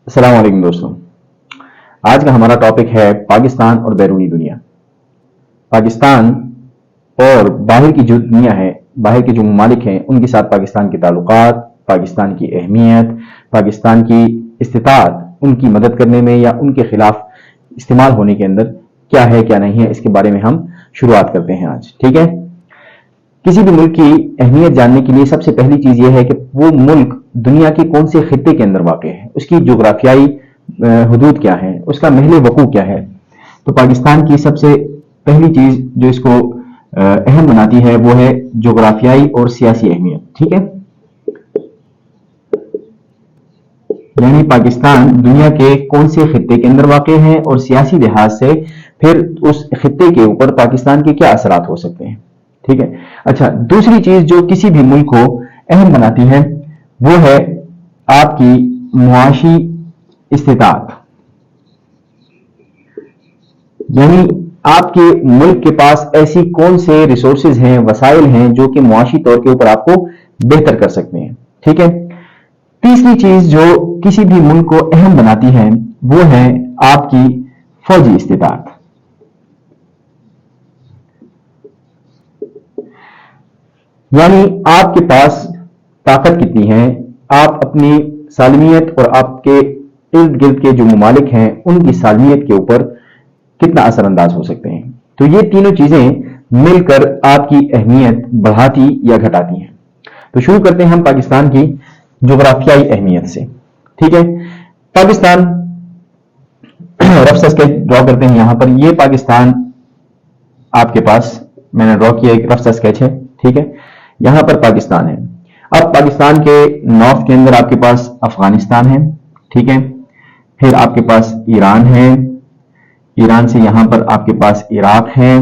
السلام علیکم دوستوں، آج کا ہمارا ٹاپک ہے پاکستان اور بیرونی دنیا۔ پاکستان اور باہر کی جو دنیا ہے، باہر کے جو ممالک ہیں، ان کے ساتھ پاکستان کے تعلقات، پاکستان کی اہمیت، پاکستان کی استطاعت ان کی مدد کرنے میں یا ان کے خلاف استعمال ہونے کے اندر کیا ہے کیا نہیں ہے، اس کے بارے میں ہم شروعات کرتے ہیں آج۔ ٹھیک ہے، کسی بھی ملک کی اہمیت جاننے کے لیے سب سے پہلی چیز یہ ہے کہ وہ ملک دنیا کے کون سے خطے کے اندر واقع ہے، اس کی جغرافیائی حدود کیا ہے، اس کا محل وقوع کیا ہے۔ تو پاکستان کی سب سے پہلی چیز جو اس کو اہم بناتی ہے وہ ہے جغرافیائی اور سیاسی اہمیت۔ ٹھیک ہے، یعنی پاکستان دنیا کے کون سے خطے کے اندر واقع ہے اور سیاسی لحاظ سے پھر اس خطے کے اوپر پاکستان کے کیا اثرات ہو سکتے ہیں۔ ٹھیک ہے، اچھا، دوسری چیز جو کسی بھی ملک کو اہم بناتی ہے وہ ہے آپ کی معاشی استطاعت، یعنی آپ کے ملک کے پاس ایسی کون سے ریسورسز ہیں، وسائل ہیں جو کہ معاشی طور کے اوپر آپ کو بہتر کر سکتے ہیں۔ ٹھیک ہے، تیسری چیز جو کسی بھی ملک کو اہم بناتی ہے وہ ہے آپ کی فوجی استطاعت، یعنی آپ کے پاس طاقت کتنی ہے، آپ اپنی سالمیت اور آپ کے ارد گرد کے جو ممالک ہیں ان کی سالمیت کے اوپر کتنا اثر انداز ہو سکتے ہیں۔ تو یہ تینوں چیزیں مل کر آپ کی اہمیت بڑھاتی یا گھٹاتی ہیں۔ تو شروع کرتے ہیں ہم پاکستان کی جغرافیائی اہمیت سے۔ ٹھیک ہے، پاکستان رف سا اسکیچ ڈرا کرتے ہیں یہاں پر۔ یہ پاکستان آپ کے پاس میں نے ڈرا کیا، ایک رف سا اسکیچ ہے۔ ٹھیک ہے، یہاں پر پاکستان ہے۔ اب پاکستان کے نارتھ کے اندر آپ کے پاس افغانستان ہے۔ ٹھیک ہے، پھر آپ کے پاس ایران ہے، ایران سے یہاں پر آپ کے پاس عراق ہے۔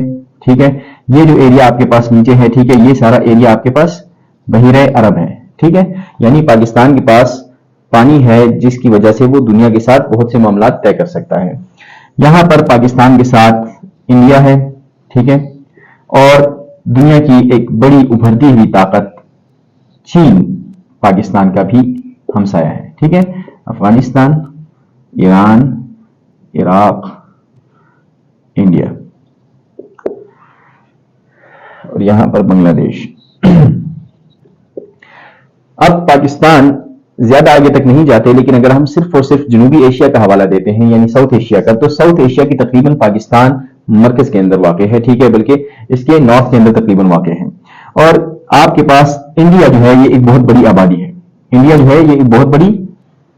ٹھیک ہے، یہ جو ایریا آپ کے پاس نیچے ہے، ٹھیک ہے، یہ سارا ایریا آپ کے پاس بحیرہ عرب ہے۔ ٹھیک ہے، یعنی پاکستان کے پاس پانی ہے جس کی وجہ سے وہ دنیا کے ساتھ بہت سے معاملات طے کر سکتا ہے۔ یہاں پر پاکستان کے ساتھ انڈیا ہے۔ ٹھیک ہے، اور دنیا کی ایک بڑی ابھرتی ہوئی طاقت چین پاکستان کا بھی ہمسایہ ہے۔ ٹھیک ہے، افغانستان، ایران، عراق، انڈیا اور یہاں پر بنگلہ دیش۔ اب پاکستان زیادہ آگے تک نہیں جاتے، لیکن اگر ہم صرف اور صرف جنوبی ایشیا کا حوالہ دیتے ہیں، یعنی ساؤتھ ایشیا کا، تو ساؤتھ ایشیا کی تقریباً پاکستان مرکز کے اندر واقع ہے۔ ٹھیک ہے، بلکہ اس کے نارتھ کے اندر تقریباً واقع ہے۔ اور آپ کے پاس انڈیا جو ہے یہ ایک بہت بڑی آبادی ہے۔ انڈیا جو ہے یہ ایک بہت بڑی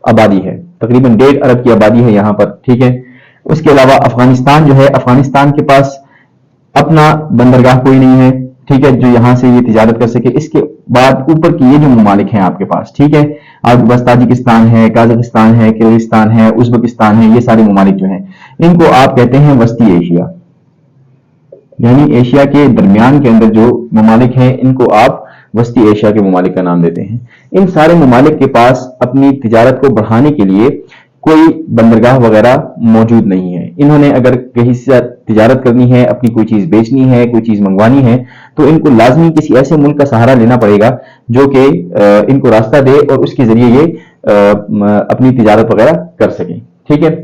آبادی ہے، تقریباً 1.5 ارب کی آبادی ہے یہاں پر۔ ٹھیک ہے، اس کے علاوہ افغانستان جو ہے، افغانستان کے پاس اپنا بندرگاہ کوئی نہیں ہے۔ ٹھیک ہے، جو یہاں سے یہ تجارت کر سکے۔ اس کے بعد اوپر کی یہ جو ممالک ہیں آپ کے پاس، ٹھیک ہے، آپ کے پاس تاجکستان ہے، قازقستان ہے، کرغزستان ہے، ازبکستان ہے، یہ سارے ممالک جو ہیں ان کو آپ کہتے ہیں وسطی ایشیا، یعنی ایشیا کے درمیان کے اندر جو ممالک ہیں ان کو آپ وسطی ایشیا کے ممالک کا نام دیتے ہیں۔ ان سارے ممالک کے پاس اپنی تجارت کو بڑھانے کے لیے کوئی بندرگاہ وغیرہ موجود نہیں ہے۔ انہوں نے اگر کہیں سے تجارت کرنی ہے، اپنی کوئی چیز بیچنی ہے، کوئی چیز منگوانی ہے، تو ان کو لازمی کسی ایسے ملک کا سہارا لینا پڑے گا جو کہ ان کو راستہ دے اور اس کے ذریعے یہ اپنی تجارت وغیرہ کر سکیں۔ ٹھیک ہے،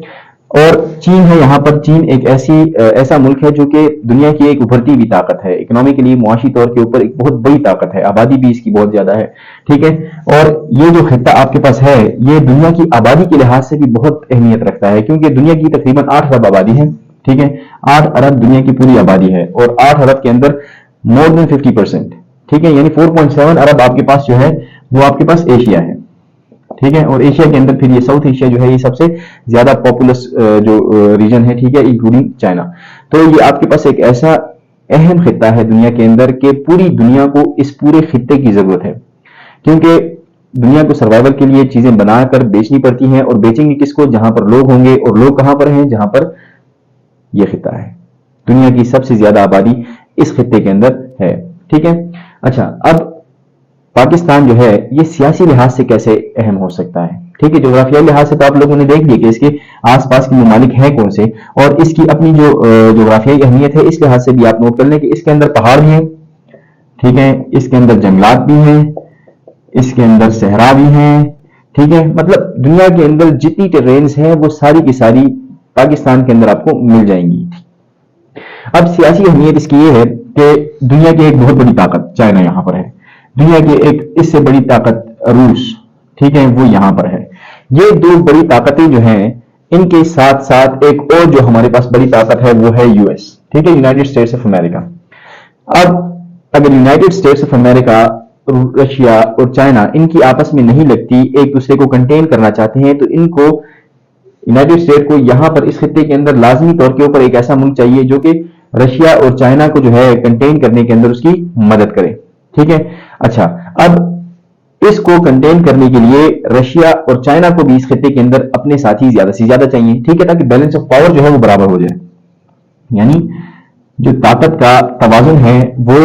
اور چین ہے یہاں پر۔ چین ایک ایسا ملک ہے جو کہ دنیا کی ایک ابھرتی ہوئی طاقت ہے، اکنامکلی معاشی طور کے اوپر ایک بہت بڑی طاقت ہے، آبادی بھی اس کی بہت زیادہ ہے۔ ٹھیک ہے، اور یہ جو خطہ آپ کے پاس ہے یہ دنیا کی آبادی کے لحاظ سے بھی بہت اہمیت رکھتا ہے، کیونکہ دنیا کی تقریباً 8 ارب آبادی ہے۔ ٹھیک ہے، 8 ارب دنیا کی پوری آبادی ہے، اور 8 ارب کے اندر مور دین 50%، ٹھیک ہے، یعنی 4.7 ارب آپ کے پاس جو ہے وہ آپ کے پاس ایشیا ہے۔ ٹھیک ہے، اور ایشیا کے اندر پھر یہ ساؤتھ ایشیا جو ہے یہ سب سے زیادہ پاپولس جو ریجن ہے، ٹھیک ہے، انکلوڈنگ چائنا۔ تو یہ آپ کے پاس ایک ایسا اہم خطہ ہے دنیا کے اندر کہ پوری دنیا کو اس پورے خطے کی ضرورت ہے، کیونکہ دنیا کو سروائیول کے لیے چیزیں بنا کر بیچنی پڑتی ہیں، اور بیچیں گے کس کو؟ جہاں پر لوگ ہوں گے، اور لوگ کہاں پر ہیں؟ جہاں پر یہ خطہ ہے۔ دنیا کی سب سے زیادہ آبادی اس خطے کے اندر ہے۔ ٹھیک ہے، اچھا، اب پاکستان جو ہے یہ سیاسی لحاظ سے کیسے اہم ہو سکتا ہے؟ ٹھیک ہے، جغرافیائی لحاظ سے تو آپ لوگوں نے دیکھ لیا کہ اس کے آس پاس کے ممالک ہیں کون سے، اور اس کی اپنی جو جغرافیائی اہمیت ہے اس لحاظ سے بھی آپ نوٹ کر لیں کہ اس کے اندر پہاڑ بھی ہیں، ٹھیک ہے، اس کے اندر جنگلات بھی ہیں، اس کے اندر صحرا بھی ہیں، ٹھیک ہے، مطلب دنیا کے اندر جتنی ٹرینز ہیں وہ ساری کی ساری پاکستان کے اندر آپ کو مل جائیں گی۔ اب سیاسی اہمیت اس کی یہ ہے کہ دنیا کی ایک بہت بڑی طاقت چائنا یہاں پر ہے، دنیا کی ایک اس سے بڑی طاقت روس، ٹھیک ہے، وہ یہاں پر ہے۔ یہ دو بڑی طاقتیں جو ہیں، ان کے ساتھ ساتھ ایک اور جو ہمارے پاس بڑی طاقت ہے وہ ہے یو ایس، ٹھیک ہے، یونائٹڈ اسٹیٹس آف امریکہ۔ اب اگر United States of America, Russia اور چائنا ان کی آپس میں نہیں لگتی، ایک دوسرے کو کنٹین کرنا چاہتے ہیں، تو ان کو یونائٹڈ اسٹیٹ کو یہاں پر اس خطے کے اندر لازمی طور کے اوپر ایک ایسا ملک چاہیے جو کہ رشیا اور چائنا کو جو ہے کنٹین کرنے کے اندر اس کی مدد کرے، ٹھیک ہے۔ اچھا، اب اس کو کنٹین کرنے کے لیے رشیا اور چائنا کو بھی اس خطے کے اندر اپنے ساتھی زیادہ سے زیادہ چاہیے، ٹھیک ہے، تاکہ بیلنس آف پاور جو ہے وہ برابر ہو جائے، یعنی جو طاقت کا توازن ہے وہ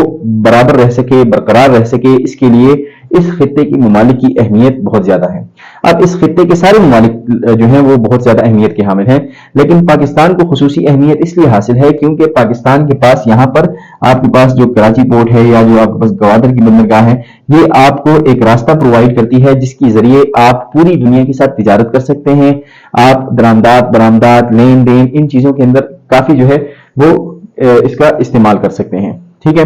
برابر رہ سکے، برقرار رہ سکے، اس کے لیے اس خطے کی ممالک کی اہمیت بہت زیادہ ہے۔ اب اس خطے کے سارے ممالک جو ہیں وہ بہت زیادہ اہمیت کے حامل ہیں، لیکن پاکستان کو خصوصی اہمیت اس لیے حاصل ہے کیونکہ پاکستان کے پاس یہاں پر آپ کے پاس جو کراچی پورٹ ہے یا جو آپ کے پاس گوادر کی بندرگاہ ہے، یہ آپ کو ایک راستہ پرووائڈ کرتی ہے جس کے ذریعے آپ پوری دنیا کے ساتھ تجارت کر سکتے ہیں، آپ درآمدات، برآمدات، لین دین، ان چیزوں کے اندر کافی جو ہے وہ اس کا استعمال کر سکتے ہیں، ٹھیک ہے۔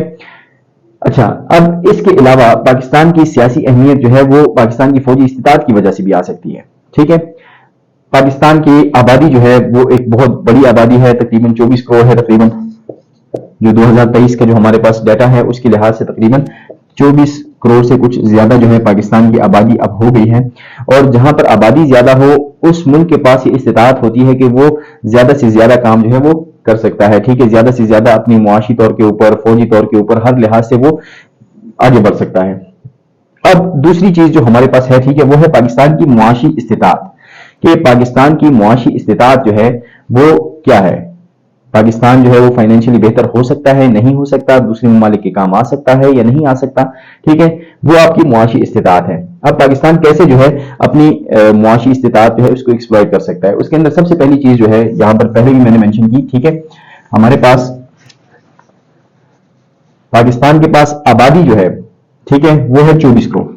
اچھا، اب اس کے علاوہ پاکستان کی سیاسی اہمیت جو ہے وہ پاکستان کی فوجی استطاعت کی وجہ سے بھی آ سکتی ہے، ٹھیک ہے۔ پاکستان کی آبادی جو ہے وہ ایک بہت بڑی آبادی ہے، تقریباً 24 کروڑ ہے، تقریباً جو 2023 کا جو ہمارے پاس ڈیٹا ہے اس کے لحاظ سے تقریباً 24 کروڑ سے کچھ زیادہ جو ہے پاکستان کی آبادی اب ہو گئی ہے، اور جہاں پر آبادی زیادہ ہو اس ملک کے پاس یہ استطاعت ہوتی ہے کہ وہ زیادہ سے زیادہ کام جو ہے وہ کر سکتا ہے، ٹھیک ہے، زیادہ سے زیادہ اپنی معاشی طور کے اوپر، فوجی طور کے اوپر، ہر لحاظ سے وہ آگے بڑھ سکتا ہے۔ اب دوسری چیز جو ہمارے پاس ہے، ٹھیک ہے، وہ ہے پاکستان کی معاشی استطاعت، کہ پاکستان کی معاشی استطاعت جو ہے وہ کیا ہے۔ پاکستان جو ہے وہ فائنینشلی بہتر ہو سکتا ہے، نہیں ہو سکتا، دوسرے ممالک کے کام آ سکتا ہے یا نہیں آ سکتا، ٹھیک ہے، وہ آپ کی معاشی استطاعت ہے۔ اب پاکستان کیسے جو ہے اپنی معاشی استطاعت جو ہے اس کو ایکسپلائٹ کر سکتا ہے، اس کے اندر سب سے پہلی چیز جو ہے یہاں پر پہلے بھی میں نے مینشن کی، ٹھیک ہے، ہمارے پاس پاکستان کے پاس آبادی جو ہے، ٹھیک ہے، وہ ہے 24 کروڑ،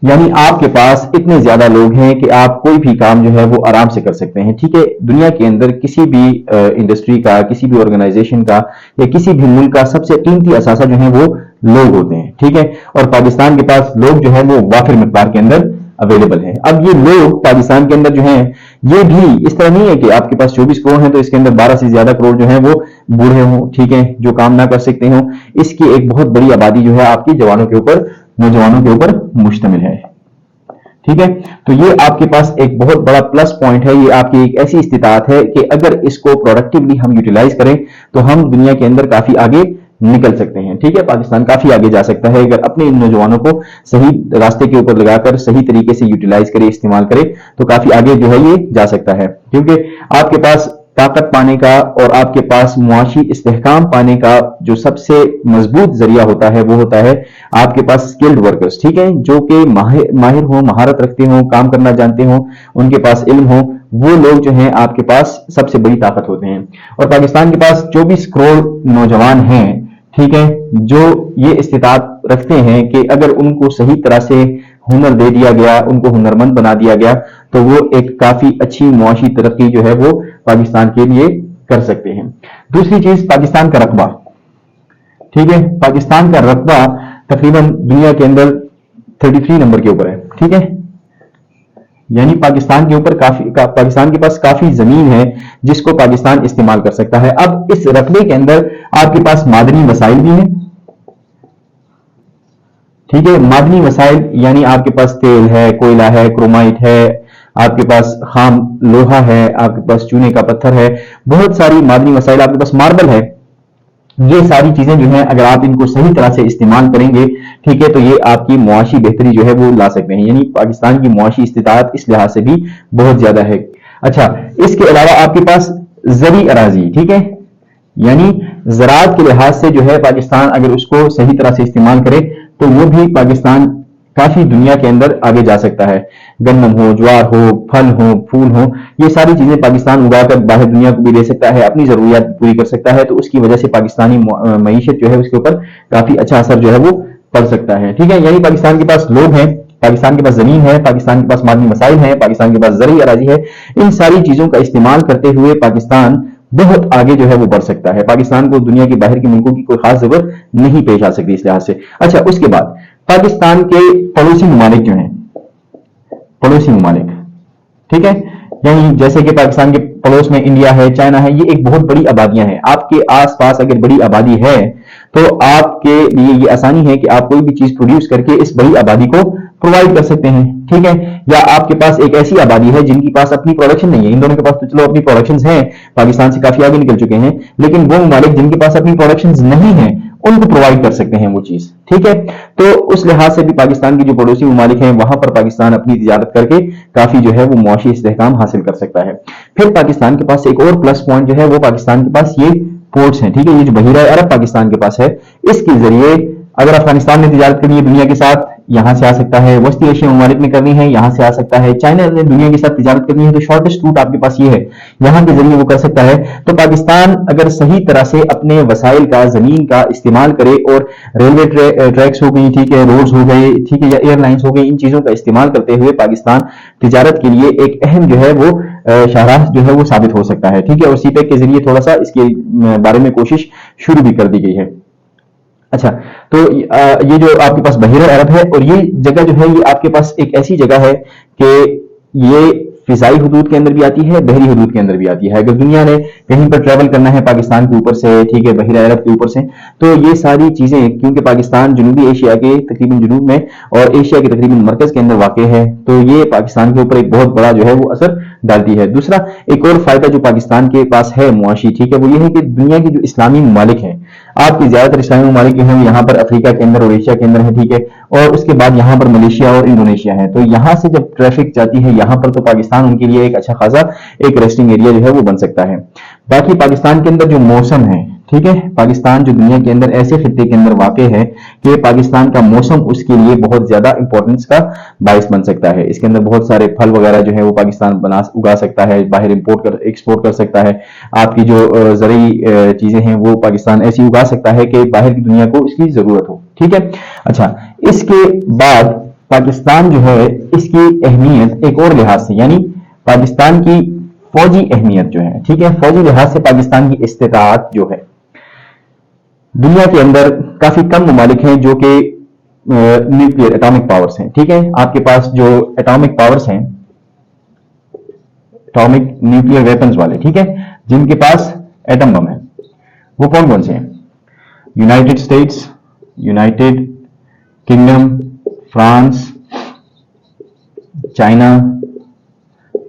یعنی آپ کے پاس اتنے زیادہ لوگ ہیں کہ آپ کوئی بھی کام جو ہے وہ آرام سے کر سکتے ہیں، ٹھیک ہے۔ دنیا کے اندر کسی بھی انڈسٹری کا، کسی بھی آرگنائزیشن کا یا کسی بھی ملک کا سب سے قیمتی اثاثہ جو ہے وہ لوگ ہوتے ہیں، ٹھیک ہے، اور پاکستان کے پاس لوگ جو ہے وہ وافر مقدار کے اندر اویلیبل ہے۔ اب یہ لوگ پاکستان کے اندر جو ہیں یہ بھی اس طرح نہیں ہے کہ آپ کے پاس 24 کروڑ ہیں تو اس کے اندر 12 سے زیادہ کروڑ جو ہیں وہ بوڑھے ہوں، ٹھیک ہے، جو کام نہ کر سکتے ہوں۔ اس کی ایک بہت بڑی آبادی جو ہے آپ کی جوانوں کے اوپر، نوجوانوں کے اوپر مشتمل ہے، ٹھیک ہے۔ تو یہ آپ کے پاس ایک بہت بڑا پلس پوائنٹ ہے، یہ آپ کی ایک ایسی استطاعت ہے کہ اگر اس کو پروڈکٹیولی ہم یوٹیلائز کریں تو ہم دنیا کے اندر کافی آگے نکل سکتے ہیں، ٹھیک ہے، پاکستان کافی آگے جا سکتا ہے اگر اپنے ان نوجوانوں کو صحیح راستے کے اوپر لگا کر صحیح طریقے سے یوٹیلائز کرے، استعمال کرے، تو کافی آگے جو ہے یہ جا سکتا ہے، کیونکہ آپ کے پاس طاقت پانے کا اور آپ کے پاس معاشی استحکام پانے کا جو سب سے مضبوط ذریعہ ہوتا ہے وہ ہوتا ہے آپ کے پاس اسکلڈ ورکرز، ٹھیک ہے، جو کہ ماہر ہوں، مہارت رکھتے ہوں، کام کرنا جانتے ہوں، ان کے پاس علم ہو، وہ لوگ جو ہیں آپ کے پاس سب سے بڑی طاقت ہوتے ہیں۔ اور پاکستان کے پاس 24 کروڑ نوجوان ہیں، ٹھیک ہے، جو یہ استطاعت رکھتے ہیں کہ اگر ان کو صحیح طرح سے ہنر دے دیا گیا، ان کو ہنرمند بنا دیا گیا تو وہ ایک کافی اچھی معاشی ترقی جو ہے وہ پاکستان کے لیے کر سکتے ہیں۔ دوسری چیز پاکستان کا رقبہ، ٹھیک ہے، پاکستان کا رقبہ تقریباً دنیا کے اندر 33 نمبر کے اوپر ہے، ٹھیک ہے، یعنی پاکستان کے اوپر پاکستان کے پاس کافی زمین ہے جس کو پاکستان استعمال کر سکتا ہے۔ اب اس رقبے کے اندر آپ کے پاس معدنی وسائل بھی ہیں، ٹھیک ہے، معدنی وسائل یعنی آپ کے پاس تیل ہے، کوئلہ ہے، کرومائٹ ہے، آپ کے پاس خام لوہا ہے، آپ کے پاس چونے کا پتھر ہے، بہت ساری معدنی وسائل، آپ کے پاس ماربل ہے۔ یہ ساری چیزیں جو ہیں اگر آپ ان کو صحیح طرح سے استعمال کریں گے، ٹھیک ہے، تو یہ آپ کی معاشی بہتری جو ہے وہ لا سکتے ہیں، یعنی پاکستان کی معاشی استطاعت اس لحاظ سے بھی بہت زیادہ ہے۔ اچھا، اس کے علاوہ آپ کے پاس زرعی اراضی، ٹھیک ہے، یعنی زراعت کے لحاظ سے جو ہے پاکستان اگر اس کو صحیح طرح سے استعمال کرے تو وہ بھی پاکستان کافی دنیا کے اندر آگے جا سکتا ہے۔ گندم ہو، جوار ہو، پھل ہو، پھول ہو، یہ ساری چیزیں پاکستان اگا کر باہر دنیا کو بھی دے سکتا ہے، اپنی ضروریات پوری کر سکتا ہے، تو اس کی وجہ سے پاکستانی معیشت جو ہے اس کے اوپر کافی اچھا اثر جو ہے وہ پڑ سکتا ہے، ٹھیک ہے. یعنی پاکستان کے پاس لوگ ہیں، پاکستان کے پاس زمین ہے، پاکستان کے پاس معدنی وسائل ہیں، پاکستان کے پاس زرعی اراضی ہے. ان ساری چیزوں کا استعمال کرتے ہوئے پاکستان بہت آگے جو ہے وہ بڑھ سکتا ہے. پاکستان کو دنیا کے باہر کے ملکوں کی کوئی خاص ضرورت نہیں پیش آ سکتی اس لحاظ سے. اچھا، اس کے بعد پاکستان کے پڑوسی ممالک جو ہیں، پڑوسی ممالک، ٹھیک ہے، یعنی جیسے کہ پاکستان کے پڑوس میں انڈیا ہے، چائنا ہے، یہ ایک بہت بڑی آبادیاں ہیں. آپ کے آس پاس اگر بڑی آبادی ہے تو آپ کے لیے یہ آسانی ہے کہ آپ کوئی بھی چیز پروڈیوس کر کے اس بڑی آبادی کو پرووائڈ کر سکتے ہیں، ٹھیک ہے. یا آپ کے پاس ایک ایسی آبادی ہے جن کی پاس اپنی پروڈکشن نہیں ہے. ان دونوں کے پاس تو چلو اپنی پروڈکشنز ہیں، پاکستان سے کافی آگے نکل چکے ہیں، لیکن وہ ممالک جن کے پاس اپنی پروڈکشنز نہیں ہیں ان کو پرووائڈ کر سکتے ہیں وہ چیز، ٹھیک ہے. تو اس لحاظ سے بھی پاکستان کی جو پڑوسی ممالک ہیں وہاں پر پاکستان اپنی تجارت کر کے کافی جو ہے وہ معاشی استحکام حاصل کر سکتا ہے. پھر پاکستان کے پاس ایک اور پلس پوائنٹ جو ہے وہ پاکستان کے پاس یہ پورٹس ہیں، ٹھیک ہے. یہ جو بحیرہ عرب پاکستان کے پاس ہے، اس کے ذریعے اگر افغانستان نے تجارت کرنی ہے دنیا کے ساتھ، یہاں سے آ سکتا ہے. وسطی ایشیا ممالک میں کرنی ہے، یہاں سے آ سکتا ہے. چائنا نے دنیا کے ساتھ تجارت کرنی ہے تو شارٹیسٹ روٹ آپ کے پاس یہ ہے، یہاں کے ذریعے وہ کر سکتا ہے. تو پاکستان اگر صحیح طرح سے اپنے وسائل کا، زمین کا استعمال کرے اور ریلوے ٹریکس ہو گئی، ٹھیک ہے، روڈز ہو گئے، ٹھیک ہے، یا ایئر لائنس ہو گئی، ان چیزوں کا استعمال کرتے ہوئے پاکستان تجارت کے لیے ایک اہم جو ہے وہ شاہراہ جو ہے وہ ثابت ہو سکتا ہے، ٹھیک ہے. اور سی پیک کے ذریعے تھوڑا سا اس کے بارے میں کوشش شروع بھی کر دی گئی ہے. اچھا، تو یہ جو آپ کے پاس بحیرہ عرب ہے، اور یہ جگہ جو ہے یہ آپ کے پاس ایک ایسی جگہ ہے کہ یہ فضائی حدود کے اندر بھی آتی ہے، بحری حدود کے اندر بھی آتی ہے. اگر دنیا نے کہیں پر ٹریول کرنا ہے پاکستان کے اوپر سے، ٹھیک ہے، بحیرہ عرب کے اوپر سے، تو یہ ساری چیزیں، کیونکہ پاکستان جنوبی ایشیا کے تقریباً جنوب میں اور ایشیا کے تقریباً مرکز کے اندر واقع ہے، تو یہ پاکستان کے اوپر ایک بہت بڑا جو ہے وہ اثر ڈالتی ہے. دوسرا ایک اور فائدہ جو پاکستان کے پاس ہے معاشی، ٹھیک ہے، وہ یہ ہے کہ دنیا کے جو اسلامی ممالک ہیں، آپ کی زیادہ تر اسلامی ممالک جو ہیں یہاں پر افریقہ کے اندر اور ایشیا کے اندر ہے، ٹھیک ہے، اور اس کے بعد یہاں پر ملیشیا اور انڈونیشیا ہے. تو یہاں سے جب ٹریفک جاتی ہے یہاں پر، تو پاکستان ان کے لیے ایک اچھا خاصا ایک ریسٹنگ ایریا جو ہے وہ بن سکتا ہے. باقی پاکستان کے اندر جو موسم ہے، ٹھیک ہے، پاکستان جو دنیا کے اندر ایسے خطے کے اندر واقع ہے کہ پاکستان کا موسم اس کے لیے بہت زیادہ امپورٹنس کا باعث بن سکتا ہے. اس کے اندر بہت سارے پھل وغیرہ جو ہے وہ پاکستان اگا سکتا ہے، باہر ایکسپورٹ کر سکتا ہے. آپ کی جو زرعی چیزیں ہیں وہ پاکستان ایسی اگا سکتا ہے کہ باہر کی دنیا کو اس کی ضرورت ہو، ٹھیک ہے. اچھا، اس کے بعد پاکستان جو ہے اس کی اہمیت ایک اور لحاظ سے، یعنی پاکستان کی فوجی اہمیت جو ہے، ٹھیک ہے، فوجی لحاظ سے پاکستان کی استطاعت جو ہے، دنیا کے اندر کافی کم ممالک ہیں جو کہ نیوکلیئر اٹامک پاورز ہیں، ٹھیک ہے. آپ کے پاس جو اٹامک پاورز ہیں، اٹامک نیوکلیئر ویپنز والے، ٹھیک ہے، جن کے پاس ایٹم بم ہے، وہ کون کون سے ہیں؟ United States, United kingdom, France, China,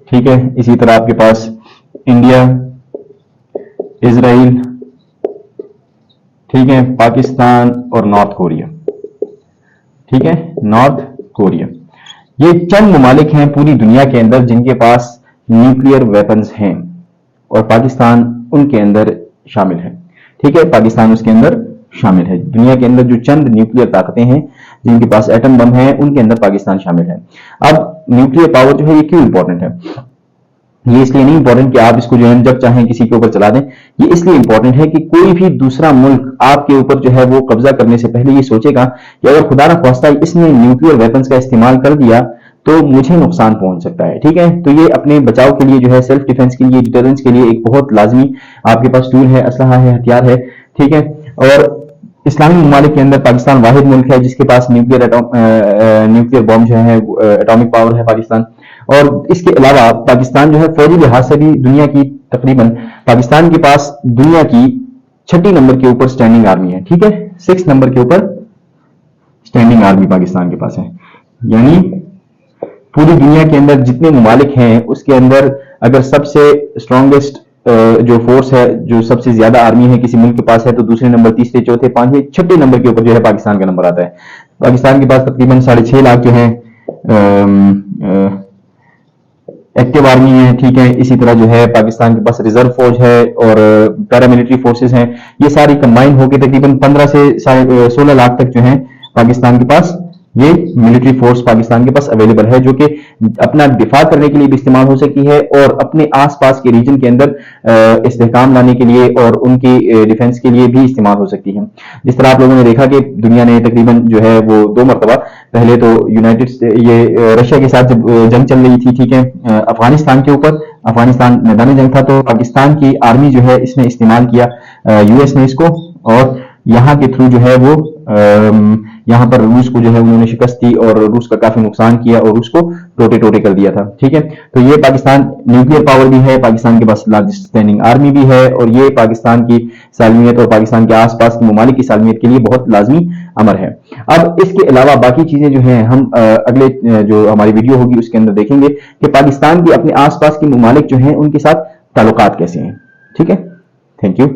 ٹھیک ہے. اسی طرح آپ کے پاس انڈیا، اسرائیل، ٹھیک ہے، پاکستان اور نارتھ کوریا، ٹھیک ہے، نارتھ کوریا. یہ چند ممالک ہیں پوری دنیا کے اندر جن کے پاس نیوکلیئر ویپنز ہیں، اور پاکستان ان کے اندر شامل ہے، ٹھیک ہے. پاکستان اس کے اندر شامل ہے. دنیا کے اندر جو چند نیوکلیئر طاقتیں ہیں جن کے پاس ایٹم بم ہیں ان کے اندر پاکستان شامل ہے. اب نیوکلیئر پاور جو ہے یہ کیوں امپورٹنٹ ہے؟ یہ اس لیے نہیں امپورٹنٹ کہ آپ اس کو جو ہے جب چاہیں کسی کے اوپر چلا دیں. یہ اس لیے امپورٹنٹ ہے کہ کوئی بھی دوسرا ملک آپ کے اوپر جو ہے وہ قبضہ کرنے سے پہلے یہ سوچے گا کہ اگر خدا نہ خواستہ اس نے نیوکلیئر ویپنز کا استعمال کر دیا تو مجھے نقصان پہنچ سکتا ہے، ٹھیک ہے. تو یہ اپنے بچاؤ کے لیے جو ہے، سیلف ڈیفنس کے لیے، ڈیٹرنس کے لیے ایک بہت لازمی آپ کے پاس ٹول ہے، اسلحہ ہے، ہتھیار ہے، ٹھیک ہے. اور اسلامی ممالک کے اندر پاکستان واحد ملک ہے جس کے پاس نیوکلیئر بم جو ہے، اٹامک پاور ہے پاکستان. اور اس کے علاوہ پاکستان جو ہے فوجی لحاظ سے بھی دنیا کی تقریباً، پاکستان کے پاس دنیا کی 6 نمبر کے اوپر سٹینڈنگ آرمی ہے، ٹھیک ہے، 6 نمبر کے اوپر سٹینڈنگ آرمی پاکستان کے پاس ہے. یعنی پوری دنیا کے اندر جتنے ممالک ہیں اس کے اندر اگر سب سے اسٹرانگسٹ جو فورس ہے، جو سب سے زیادہ آرمی ہے کسی ملک کے پاس ہے، تو دوسرے نمبر، تیسرے، چوتھے، پانچویں، 6 نمبر کے اوپر جو ہے پاکستان کا نمبر آتا ہے. پاکستان کے پاس تقریباً 6.5 لاکھ جو ہے ایکٹیو آرمی ہے، ٹھیک ہے. اسی طرح جو ہے پاکستان کے پاس ریزرو فوج ہے اور پیراملٹری فورسز ہیں. یہ ساری کمبائن ہو کے تقریباً 15 سے 16 لاکھ تک جو ہیں پاکستان کے پاس یہ ملٹری فورس پاکستان کے پاس اویلیبل ہے، جو کہ اپنا دفاع کرنے کے لیے بھی استعمال ہو سکتی ہے اور اپنے آس پاس کے ریجن کے اندر استحکام لانے کے لیے اور ان کی ڈیفنس کے لیے بھی استعمال ہو سکتی ہے۔ جس طرح آپ لوگوں نے دیکھا کہ دنیا نے تقریباً جو ہے وہ 2 مرتبہ، پہلے تو رشیا کے ساتھ جب جنگ چل رہی تھی، ٹھیک ہے، افغانستان کے اوپر، افغانستان میدان جنگ تھا، تو پاکستان کی آرمی جو ہے اس نے استعمال کیا یو ایس نے اس کو، اور یہاں کے تھرو جو ہے وہ یہاں پر روس کو جو ہے انہوں نے شکست دی اور روس کا کافی نقصان کیا اور روس کو ٹوٹے ٹوٹے کر دیا تھا، ٹھیک ہے۔ تو یہ پاکستان نیوکلیر پاور بھی ہے، پاکستان کے پاس لارجسٹ اسٹینڈنگ آرمی بھی ہے، اور یہ پاکستان کی سالمیت اور پاکستان کے آس پاس کے ممالک کی سالمیت کے لیے بہت لازمی امر ہے۔ اب اس کے علاوہ باقی چیزیں جو ہیں ہم اگلے جو ہماری ویڈیو ہوگی اس کے اندر دیکھیں گے کہ پاکستان کی اپنے آس پاس کے ممالک جو ہیں ان کے ساتھ تعلقات کیسے ہیں، ٹھیک ہے۔ Thank you.